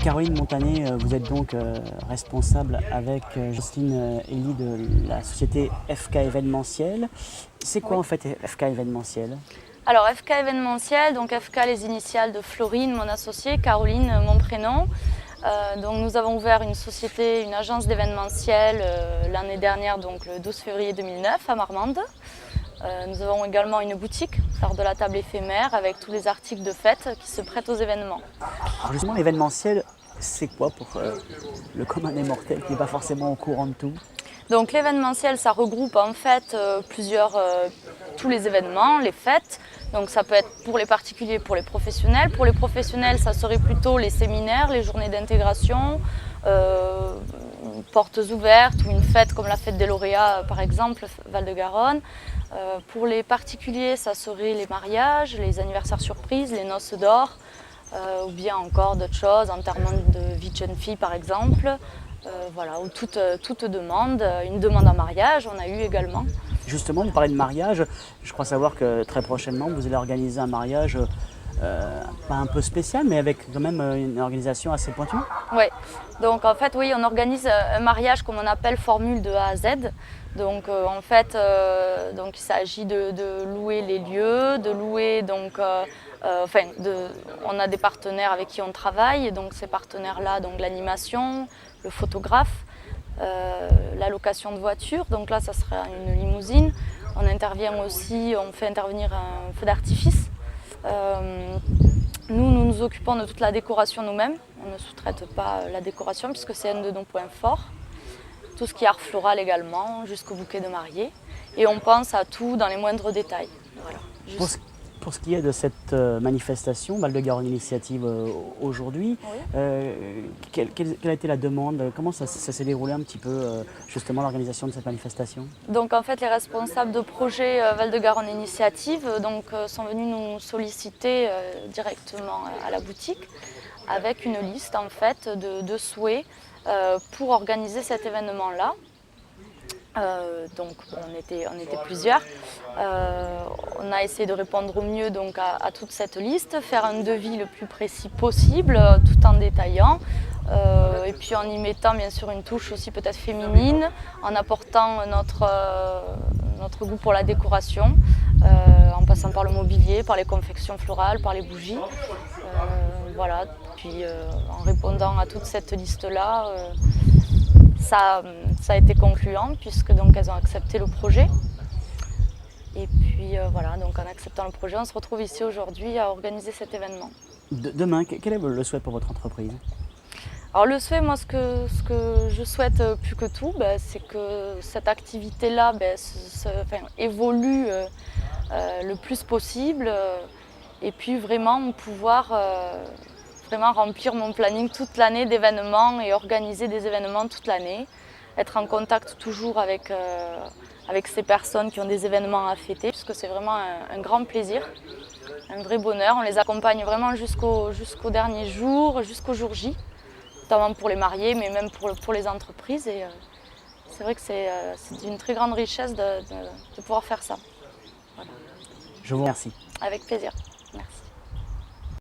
Caroline Montané, vous êtes donc responsable avec Jocelyne Elie de la société FK Événementiel. C'est quoi en fait FK Événementiel? Alors FK Événementiel, donc FK les initiales de Florine, mon associée, Caroline, mon prénom. Donc nous avons ouvert une société, une agence d'événementiel l'année dernière, donc le 12 février 2009 à Marmande. Nous avons également une boutique, l'art de la table éphémère, avec tous les articles de fête qui se prêtent aux événements. Alors justement, l'événementiel, c'est quoi pour le commun des mortels qui n'est pas forcément au courant de tout? Donc l'événementiel, ça regroupe en fait tous les événements, les fêtes. Donc ça peut être pour les particuliers, pour les professionnels. Pour les professionnels, ça serait plutôt les séminaires, les journées d'intégration, portes ouvertes ou une fête comme la fête des lauréats par exemple, Val-de-Garonne. Pour les particuliers, ça serait les mariages, les anniversaires surprises, les noces d'or, ou bien encore d'autres choses, enterrement de vie de jeune fille par exemple. Voilà, ou toute demande, une demande en mariage, on a eu également. Justement, vous parlez de mariage. Je crois savoir que très prochainement, vous allez organiser un mariage pas un peu spécial, mais avec quand même une organisation assez pointue. Oui, donc en fait, oui, on organise un mariage comme on appelle formule de A à Z. Donc en fait, donc, il s'agit de louer les lieux, de louer donc, on a des partenaires avec qui on travaille, donc ces partenaires-là, donc l'animation, le photographe, la location de voitures, donc là ça sera une limousine. On intervient aussi, on fait intervenir un feu d'artifice. Nous nous occupons de toute la décoration nous-mêmes, on ne sous-traite pas la décoration puisque c'est un de nos points forts. Tout ce qui est art floral également, jusqu'au bouquet de mariée. Et on pense à tout dans les moindres détails. Voilà. Pour ce qui est de cette manifestation, Val-de-Garonne Initiative aujourd'hui, Oui. quelle a été la demande? Comment ça s'est déroulé un petit peu justement l'organisation de cette manifestation? Donc en fait les responsables de projet Val-de-Garonne Initiative sont venus nous solliciter directement à la boutique avec une liste en fait de souhaits pour organiser cet événement-là. Donc on était plusieurs. On a essayé de répondre au mieux donc, à toute cette liste, faire un devis le plus précis possible tout en détaillant. Et puis en y mettant bien sûr une touche aussi peut-être féminine, en apportant notre goût pour la décoration, en passant par le mobilier, par les confections florales, par les bougies. Voilà. Puis en répondant à toute cette liste-là, ça a été concluant puisque donc elles ont accepté le projet. Et puis voilà, donc en acceptant le projet, on se retrouve ici aujourd'hui à organiser cet événement. Demain, quel est le souhait pour votre entreprise? Alors le souhait, moi ce que je souhaite plus que tout, c'est que cette activité-là évolue le plus possible et puis vraiment pouvoir vraiment remplir mon planning toute l'année d'événements et organiser des événements toute l'année, être en contact toujours avec ces personnes qui ont des événements à fêter, puisque c'est vraiment un grand plaisir, un vrai bonheur. On les accompagne vraiment jusqu'au dernier jour, jusqu'au jour J, notamment pour les mariés, mais même pour les entreprises. Et c'est vrai que c'est d'une très grande richesse de pouvoir faire ça. Voilà. Je vous remercie. Avec plaisir. Merci.